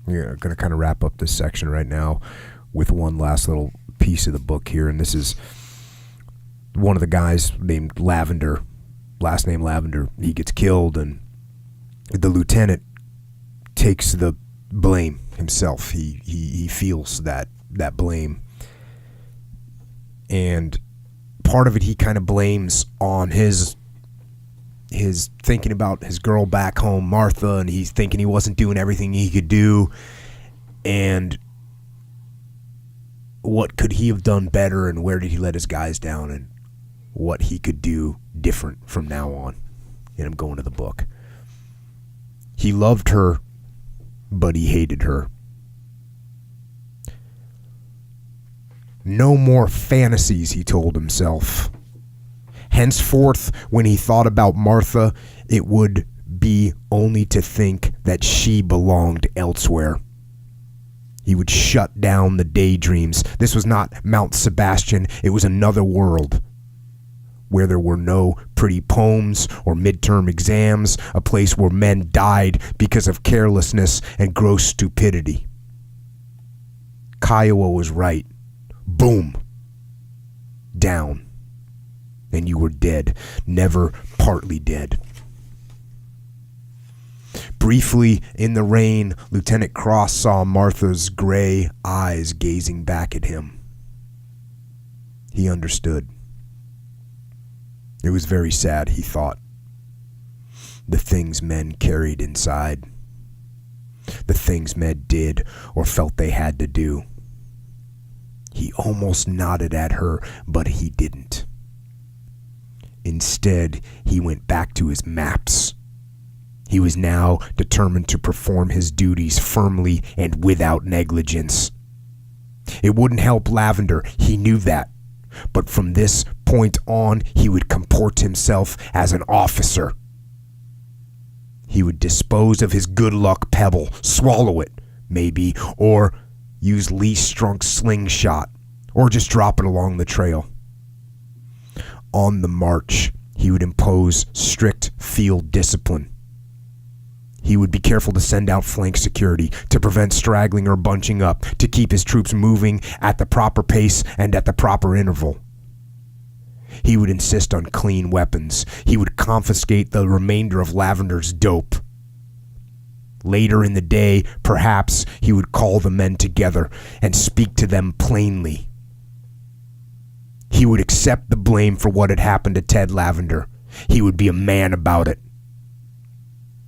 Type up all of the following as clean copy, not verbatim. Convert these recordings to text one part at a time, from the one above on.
We're going to kind of wrap up this section right now with one last little piece of the book here, and this is one of the guys named Lavender, last name Lavender. He gets killed, and the lieutenant takes the blame himself. He feels that blame, and part of it he kind of blames on his thinking about his girl back home, Martha, and he's thinking he wasn't doing everything he could do, and what could he have done better, and where did he let his guys down, and what he could do different from now on. And I'm going to the book. He loved her, but he hated her. No more fantasies, he told himself. Henceforth, when he thought about Martha, it would be only to think that she belonged elsewhere. He would shut down the daydreams. This was not Mount Sebastian. It was another world where there were no pretty poems or midterm exams, a place where men died because of carelessness and gross stupidity. Kiowa was right. Boom. Down. And you were dead, never partly dead. Briefly, in the rain, Lieutenant Cross saw Martha's gray eyes gazing back at him. He understood. It was very sad, he thought. The things men carried inside. The things men did or felt they had to do. He almost nodded at her, but he didn't. Instead, he went back to his maps. He was now determined to perform his duties firmly and without negligence. It wouldn't help Lavender, he knew that. But from this point on, he would comport himself as an officer. He would dispose of his good luck pebble, swallow it, maybe, or use Lee Strunk's slingshot, or just drop it along the trail. On the march, he would impose strict field discipline. He would be careful to send out flank security to prevent straggling or bunching up, to keep his troops moving at the proper pace and at the proper interval. He would insist on clean weapons. He would confiscate the remainder of Lavender's dope. Later in the day, perhaps, he would call the men together and speak to them plainly. He would accept the blame for what had happened to Ted Lavender. He would be a man about it.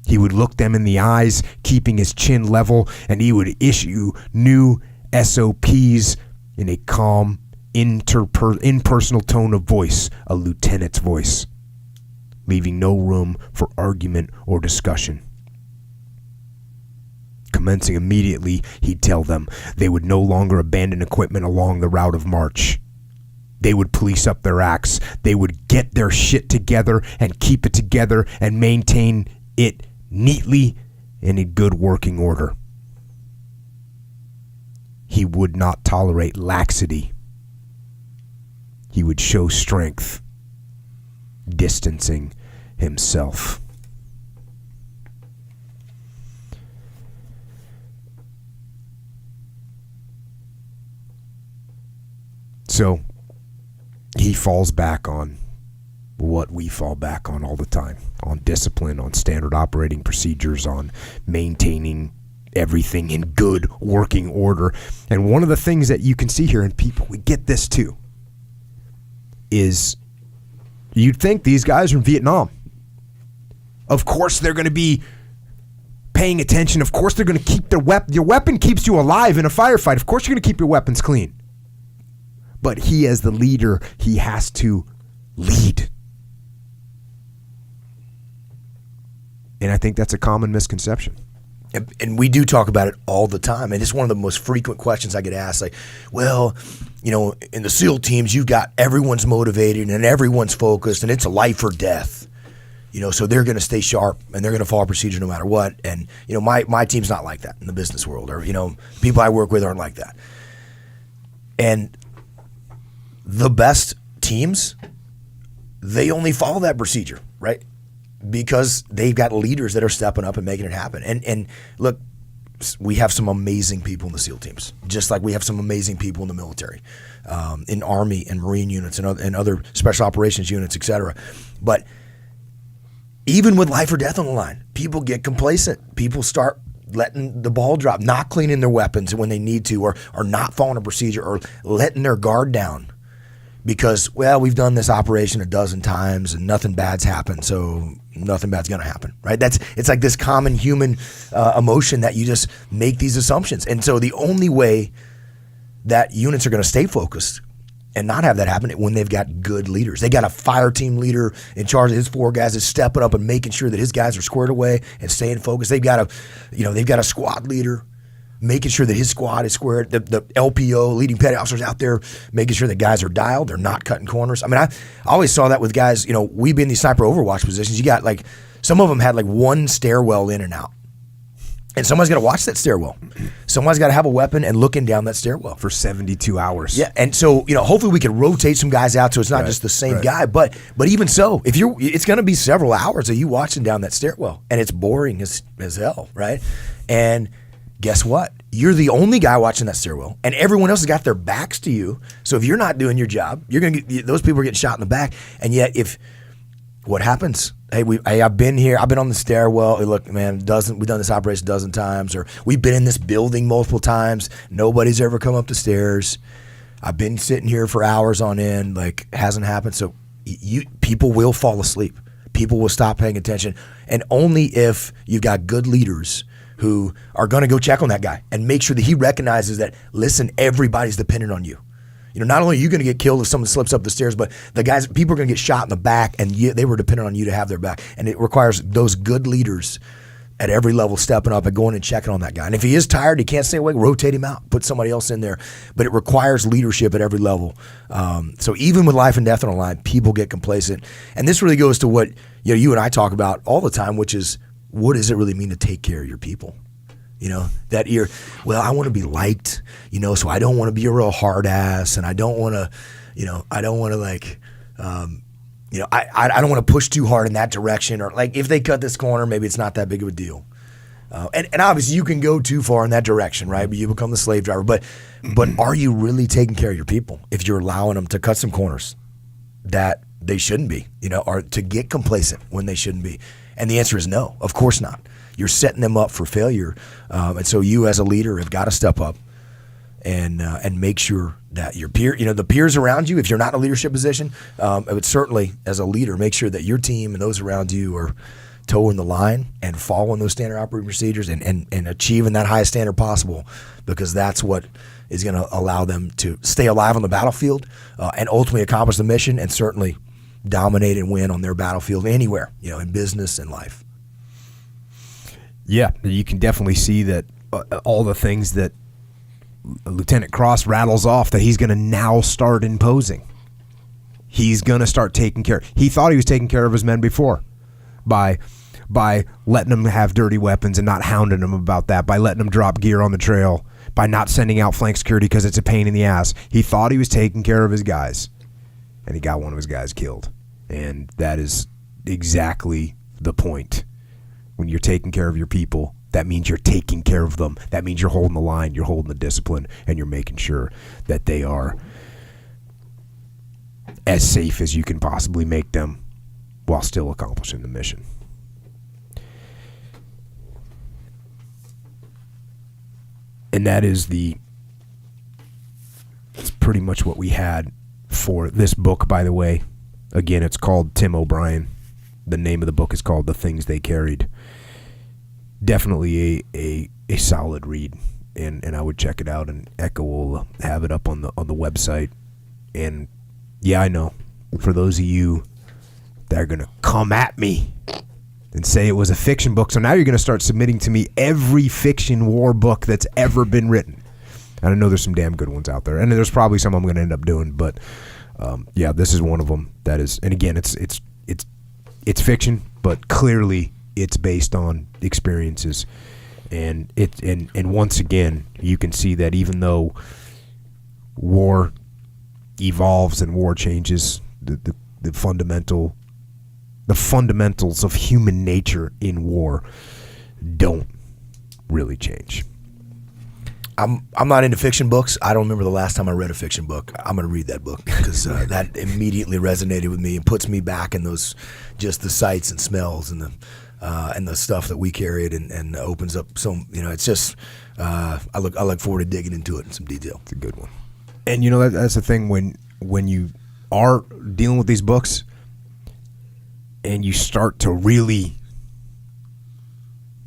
He would look them in the eyes, keeping his chin level, and he would issue new SOPs in a calm, impersonal tone of voice, a lieutenant's voice, leaving no room for argument or discussion. Commencing immediately, he'd tell them they would no longer abandon equipment along the route of march. They would police up their acts. They would get their shit together and keep it together and maintain it neatly and in good working order. He would not tolerate laxity. He would show strength, distancing himself. So he falls back on what we fall back on all the time, on discipline, on standard operating procedures, on maintaining everything in good working order. And one of the things that you can see here, and people, we get this too, is you'd think these guys are in Vietnam. Of course they're going to be paying attention. Of course they're going to keep their weapon. Your weapon keeps you alive in a firefight. Of course you're going to keep your weapons clean. But he, as the leader, he has to lead. And I think that's a common misconception. And we do talk about it all the time. And it's one of the most frequent questions I get asked. Like, well, you know, in the SEAL teams, you've got everyone's motivated and everyone's focused and it's a life or death. You know, so they're going to stay sharp and they're going to follow procedure no matter what. And, you know, my team's not like that in the business world, or, you know, people I work with aren't like that. And the best teams, they only follow that procedure, right? Because they've got leaders that are stepping up and making it happen. And look, we have some amazing people in the SEAL teams, just like we have some amazing people in the military, in Army and Marine units and other special operations units, et cetera. But even with life or death on the line, people get complacent. People start letting the ball drop, not cleaning their weapons when they need to, or not following a procedure, or letting their guard down because, well, we've done this operation a dozen times and nothing bad's happened, so nothing bad's going to happen, right? It's like this common human emotion that you just make these assumptions. And so the only way that units are going to stay focused and not have that happen when they've got good leaders. They got a fire team leader in charge of his 4 guys that's stepping up and making sure that his guys are squared away and staying focused. They've got a squad leader making sure that his squad is squared. The LPO, leading petty officers out there, making sure that guys are dialed. They're not cutting corners. I mean, I always saw that with guys, we be in these sniper overwatch positions. You got some of them had one stairwell in and out. And someone's got to watch that stairwell. Someone's got to have a weapon and looking down that stairwell. For 72 hours. Yeah, and so, hopefully we can rotate some guys out so it's not just the same guy. But even so, it's going to be several hours of you watching down that stairwell. And it's boring as hell, right? And guess what? You're the only guy watching that stairwell, and everyone else has got their backs to you. So if you're not doing your job, you're going to get those people are getting shot in the back. And yet, what happens? Hey, I've been here. I've been on the stairwell. Hey, look, man, we've done this operation a dozen times, or we've been in this building multiple times. Nobody's ever come up the stairs. I've been sitting here for hours on end. Hasn't happened. So people will fall asleep. People will stop paying attention, and only if you've got good leaders who are going to go check on that guy and make sure that he recognizes that, listen, everybody's dependent on you. Not only are you going to get killed if someone slips up the stairs, but people are going to get shot in the back, and they were dependent on you to have their back. And it requires those good leaders at every level stepping up and going and checking on that guy. And if he is tired, he can't stay awake, rotate him out, put somebody else in there. But it requires leadership at every level. So even with life and death on the line, people get complacent. And this really goes to what you and I talk about all the time, which is, what does it really mean to take care of your people? That I want to be liked, so I don't want to be a real hard ass, and I don't want to, I don't want to push too hard in that direction, or if they cut this corner, maybe it's not that big of a deal. And obviously you can go too far in that direction, right? But you become the slave driver. But are you really taking care of your people if you're allowing them to cut some corners that they shouldn't be, or to get complacent when they shouldn't be? And the answer is no, of course not. You're setting them up for failure. And so you as a leader have got to step up and make sure that your the peers around you, if you're not in a leadership position, but certainly as a leader, make sure that your team and those around you are toeing the line and following those standard operating procedures and achieving that highest standard possible, because that's what is going to allow them to stay alive on the battlefield and ultimately accomplish the mission, and certainly dominate and win on their battlefield anywhere, in business and life. Yeah, you can definitely see that all the things that Lieutenant Cross rattles off that he's going to now start imposing. He's going to start taking care. He thought he was taking care of his men before by letting them have dirty weapons and not hounding them about that, by letting them drop gear on the trail, by not sending out flank security because it's a pain in the ass. He thought he was taking care of his guys, and he got one of his guys killed. And that is exactly the point. When you're taking care of your people, that means you're taking care of them. That means you're holding the line, you're holding the discipline, and you're making sure that they are as safe as you can possibly make them while still accomplishing the mission. And that's pretty much what we had for this book, by the way. Again, it's called Tim O'Brien. The name of the book is called The Things They Carried. Definitely a solid read, and I would check it out, and Echo will have it up on the website. And yeah, I know, for those of you that are going to come at me and say it was a fiction book, so now you're going to start submitting to me every fiction war book that's ever been written. And I know there's some damn good ones out there, and there's probably some I'm going to end up doing, but yeah, this is one of them that is. And again, it's fiction, but clearly it's based on experiences, and once again, you can see that even though war evolves and war changes, the fundamentals of human nature in war don't really change. I'm not into fiction books. I don't remember the last time I read a fiction book. I'm going to read that book because that immediately resonated with me and puts me back in those, just the sights and smells and the stuff that we carried and opens up some, it's just, I look forward to digging into it in some detail. It's a good one. And that's the thing when you are dealing with these books and you start to really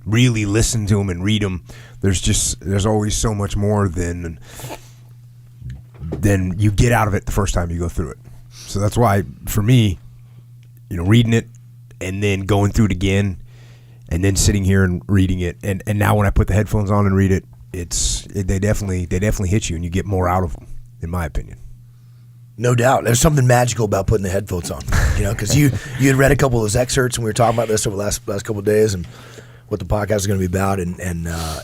listen to them and read them, there's always so much more than you get out of it the first time you go through it. So that's why for me, reading it and then going through it again and then sitting here and reading it and now when I put the headphones on and read it, they definitely hit you and you get more out of them, in my opinion. No doubt. There's something magical about putting the headphones on, because you had read a couple of those excerpts and we were talking about this over the last couple of days and what the podcast is going to be about, and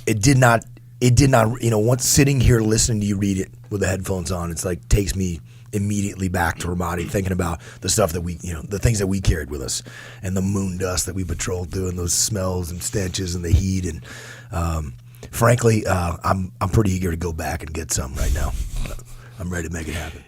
it did not, once sitting here listening to you read it with the headphones on, it's like takes me immediately back to Ramadi, thinking about the stuff that we, the things that we carried with us, and the moon dust that we patrolled through, and those smells and stenches and the heat, and frankly, I'm pretty eager to go back and get some right now. I'm ready to make it happen.